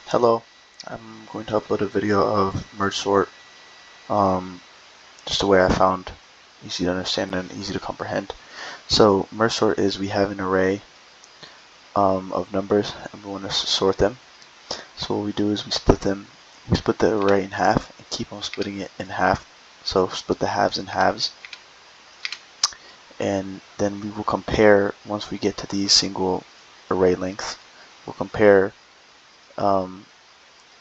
Hello. I'm going to upload a video of merge sort, just a way I found easy to understand and easy to comprehend. So merge sort is we have an array of numbers and we want to sort them. So what we do is we split the array in half and keep on splitting it in half. So split the halves in halves. And then we will compare, once we get to these single array lengths, we'll compare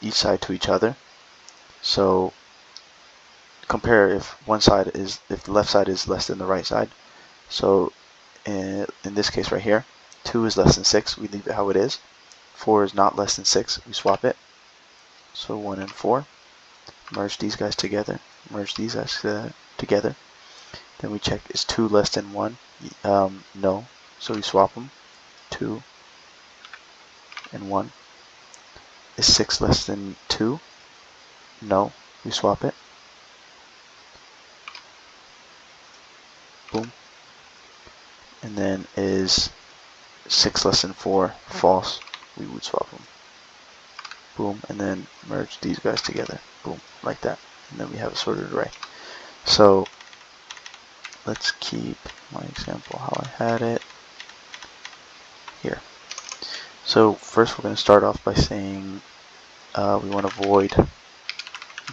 each side to each other. So compare if the left side is less than the right side. So in this case right here, 2 is less than 6, we leave it how it is. 4 is not less than 6, we swap it. So 1 and 4, merge these guys together, together. Then we check, is 2 less than 1? No, so we swap them, 2 and 1. Is 6 less than 2? No, we swap it. Boom. And then is 6 less than 4? False. We would swap them. Boom. And then merge these guys together. Boom. Like that. And then we have a sorted array. So let's keep my example how I had it here. So first we're going to start off by saying we want to void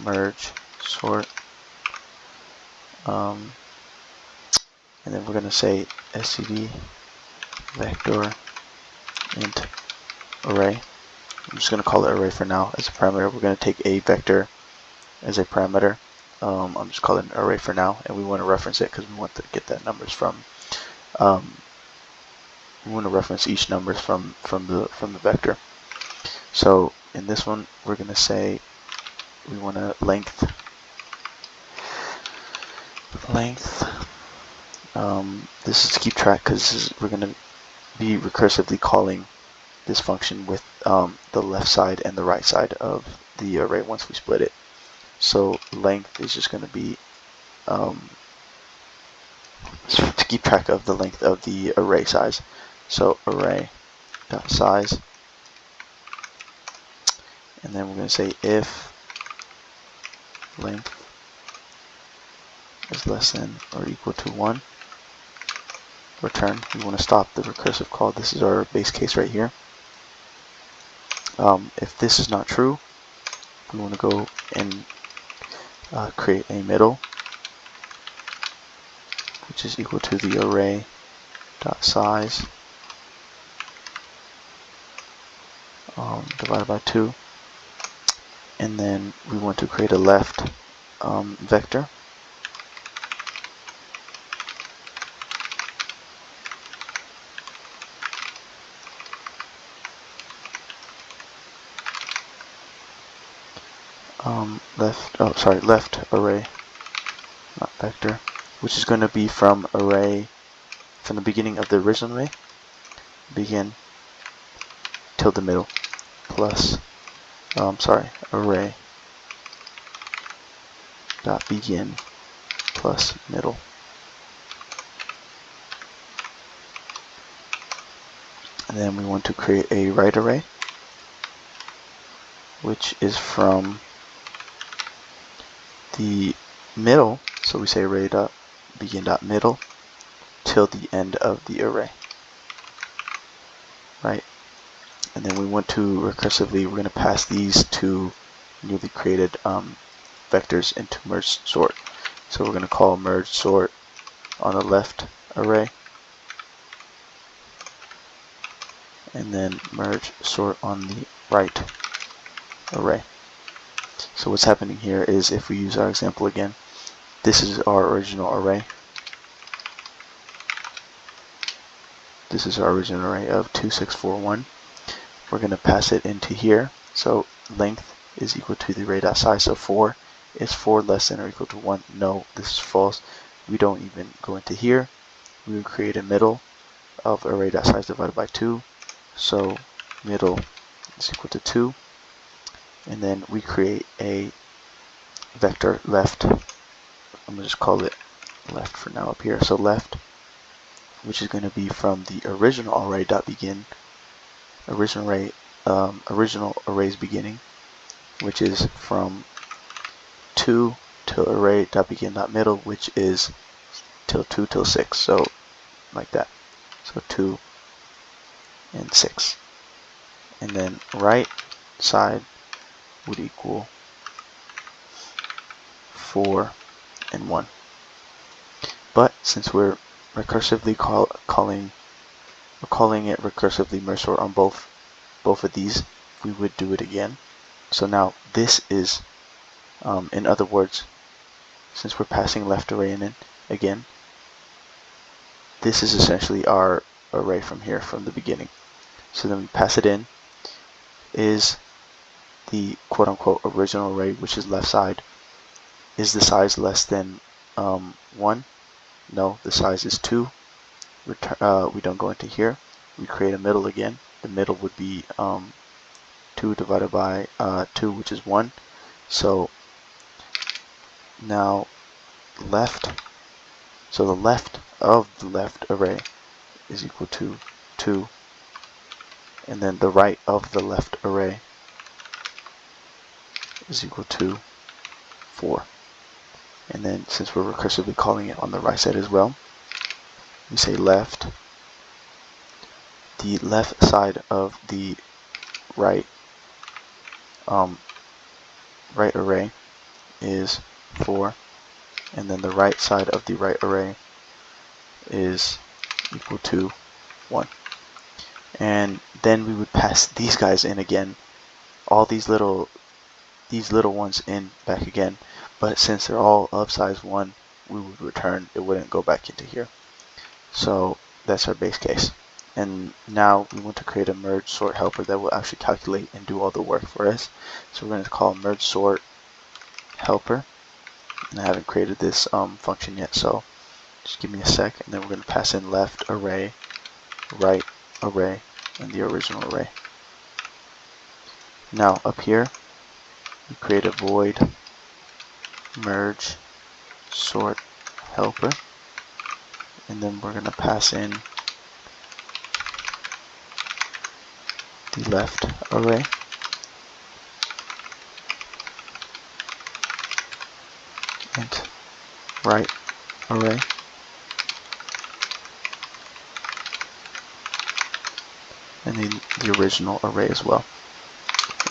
merge sort. And then we're going to say std vector int array. I'm just going to call it array for now as a parameter. We're going to take a vector as a parameter. I'm just calling it array for now, and we want to reference it because we want to get that numbers from. We want to reference each numbers from the vector. So in this one, we're going to say we want to length. This is to keep track because we're going to be recursively calling this function with the left side and the right side of the array once we split it. So length is just going to be to keep track of the length of the array size. So array dot size, and then we're going to say if length is less than or equal to 1, return. We want to stop the recursive call. This is our base case right here. If this is not true, we want to go and create a middle, which is equal to the array dot size divided by 2, and then we want to create a left vector. Left array, not vector, which is going to be from the beginning of the original array, begin till the middle, plus, array dot begin plus middle. And then we want to create a right array, which is from the middle, so we say array dot begin dot middle till the end of the array, right? And then we want to recursively, we're going to pass these two newly created vectors into merge sort. So we're going to call merge sort on the left array, and then merge sort on the right array. So what's happening here is, if we use our example again, this is our original array. This is our original array of 2, 6, 4, 1. We're going to pass it into here. So length is equal to the array dot size. So 4 is 4 less than or equal to 1. No, this is false. We don't even go into here. We would create a middle of array dot size divided by 2. So middle is equal to 2. And then we create a vector left. I'm going to just call it left for now up here. So left, which is going to be from the original array dot begin, original array original array's beginning, which is from 2 till array.begin.middle, which is till 2 till 6. So like that. So 2 and 6. And then right side would equal 4 and 1. But since we're recursively calling it recursively merge sort on both of these, we would do it again. So now this is, in other words, since we're passing left array in again, this is essentially our array from here, from the beginning. So then we pass it in, is the quote-unquote original array, which is left side. Is the size less than 1? No, the size is 2. We don't go into here. We create a middle again. The middle would be 2 divided by 2, which is 1. So now left, so the left of the left array is equal to 2, and then the right of the left array is equal to 4. And then since we're recursively calling it on the right side as well, we say left. The left side of the right right array is 4, and then the right side of the right array is equal to 1. And then we would pass these guys in again, all these little ones in back again, but since they're all of size 1, we would return, it wouldn't go back into here. So that's our base case. And now we want to create a merge sort helper that will actually calculate and do all the work for us. So we're going to call merge sort helper. And I haven't created this function yet, so just give me a sec, and then we're going to pass in left array, right array, and the original array. Now up here, we create a void merge sort helper, and then we're going to pass in the left array, and right array, and then the original array as well.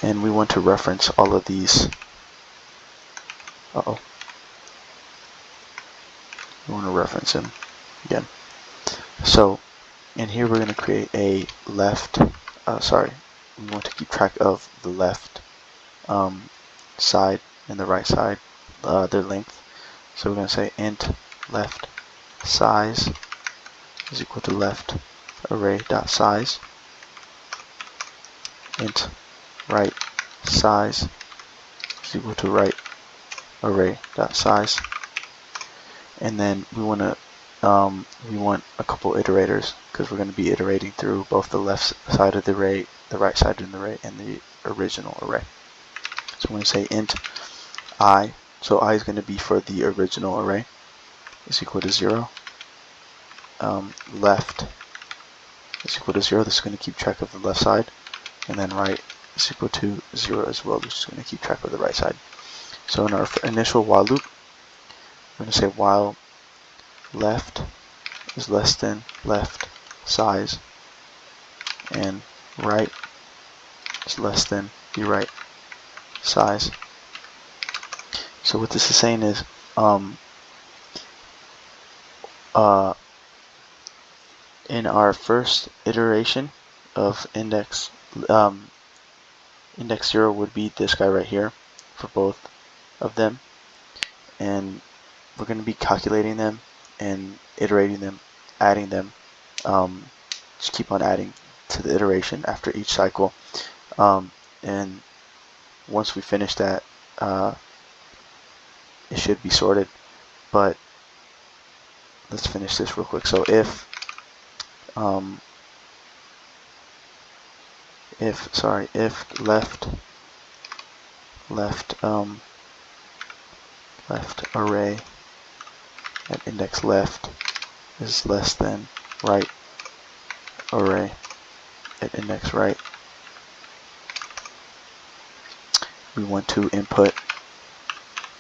And we want to reference all of these. We want to reference them again. So in here we're going to create a left, we want to keep track of the left side and the right side, their length. So we're going to say int left size is equal to left array dot size, int right size is equal to right array dot size, and then we want a couple iterators, because we're going to be iterating through both the left side of the array, the right side of the array, and the original array. So I'm going to say int I, so I is going to be for the original array, is equal to 0. Left is equal to 0. This is going to keep track of the left side, and then right is equal to 0 as well. This is going to keep track of the right side. So in our initial while loop, we're going to say while left is less than left size, and right is less than the right size. So what this is saying is, in our first iteration of index 0 would be this guy right here for both of them, and we're going to be calculating them and iterating them, adding them, just keep on adding to the iteration after each cycle, and once we finish that, it should be sorted. But let's finish this real quick. So if left array at index left is less than right array at index right, we want to input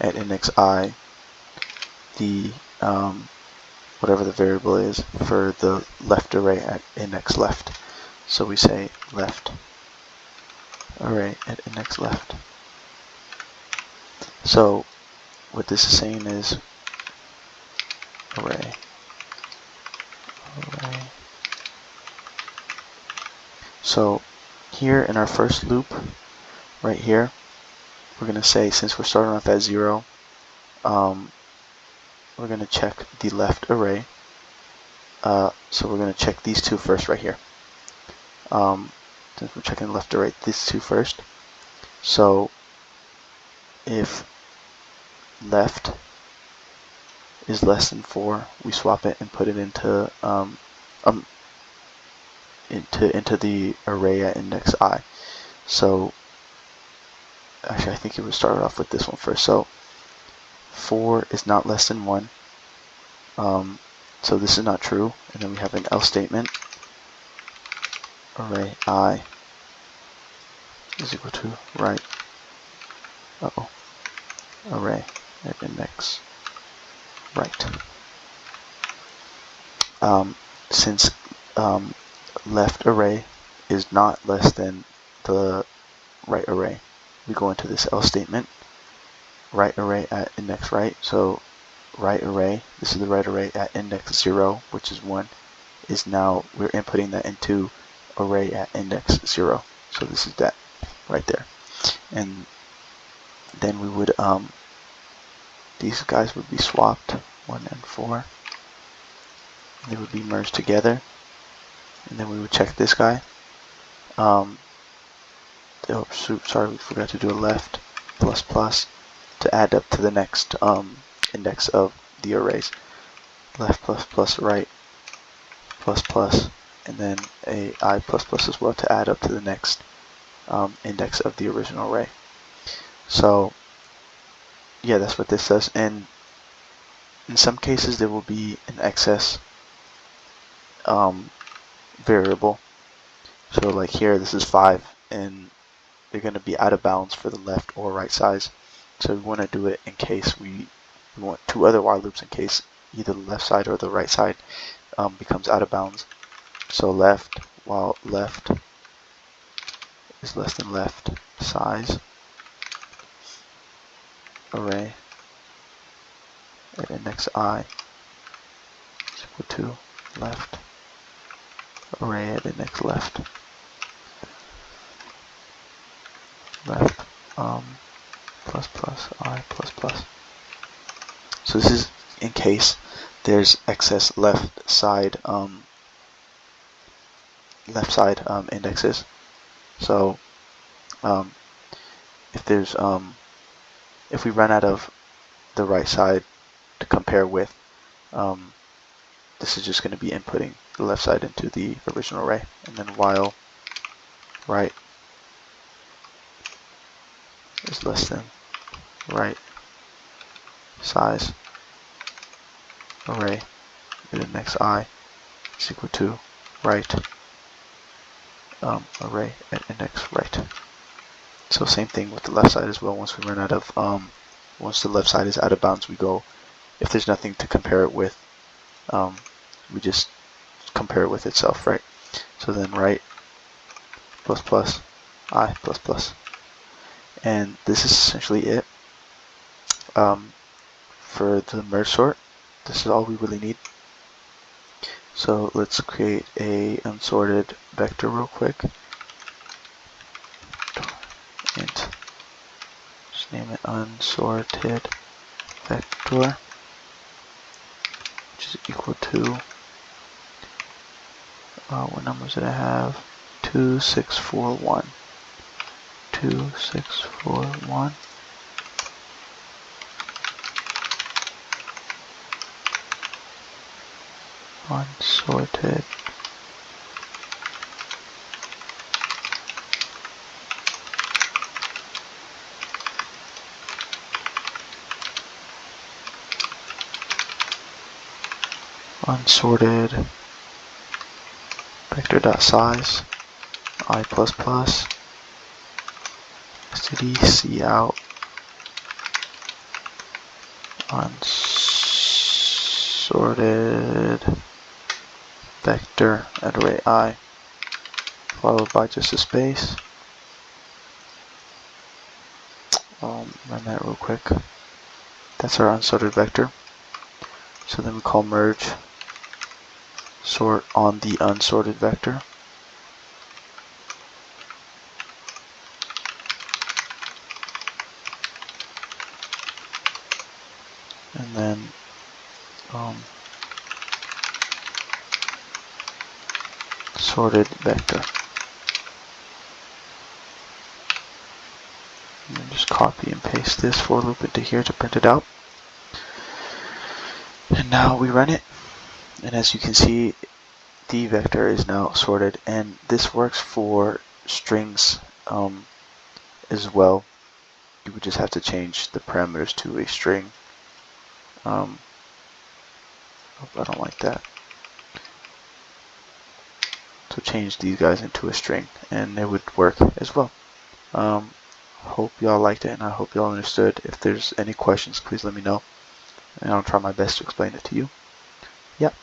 at index I the whatever the variable is for the left array at index left. So we say left array at index left. So what this is saying is array. So here in our first loop, right here, we're going to say, since we're starting off at 0, we're going to check the left array. So we're going to check these two first right here. Since we're checking the left array, these two first. So if left is less than 4, we swap it and put it into the array at index I. So actually, I think it would start off with this one first. So 4 is not less than 1. So this is not true. And then we have an else statement. Array I is equal to right. Array at index right. Since left array is not less than the right array, we go into this else statement. Right array at index right. So right array, this is the right array at index 0, which is 1, is now, we're inputting that into array at index 0. So this is that right there. And then we would, these guys would be swapped, 1 and 4. They would be merged together. And then we would check this guy. Oh, sorry, we forgot to do a left plus plus to add up to the next index of the arrays. Left plus plus right plus plus, and then a I plus plus as well to add up to the next index of the original array. So yeah, that's what this says. And in some cases there will be an excess variable. So like here, this is 5, and they're going to be out of bounds for the left or right sides. So we want to do it in case we want 2 other while loops in case either the left side or the right side becomes out of bounds. So left, while left is less than left size, array at index I is equal to left array at index left. Left plus plus I plus plus. So this is in case there's excess left side indexes. So if there's if we run out of the right side to compare with, this is just going to be inputting the left side into the original array, and then while right is less than right size array at index I is equal to right array at index right. So same thing with the left side as well. Once we run out of once the left side is out of bounds, we go, if there's nothing to compare it with, we just compare it with itself, right? So then right plus plus I plus plus. And this is essentially it. For the merge sort, this is all we really need. So let's create a unsorted vector real quick. Int. Just name it unsorted vector, which is equal to, what numbers did I have? 2641. 2641. Unsorted vector dot size I plus plus cd cout unsorted vector at array I, followed by just a space. Run that real quick. That's our unsorted vector. So then we call merge sort on the unsorted vector. And then sorted vector. And then just copy and paste this for loop into here to print it out. And now we run it. And as you can see, the vector is now sorted, and this works for strings as well. You would just have to change the parameters to a string. I don't like that. So change these guys into a string, and it would work as well. Hope y'all liked it, and I hope y'all understood. If there's any questions, please let me know, and I'll try my best to explain it to you. Yep.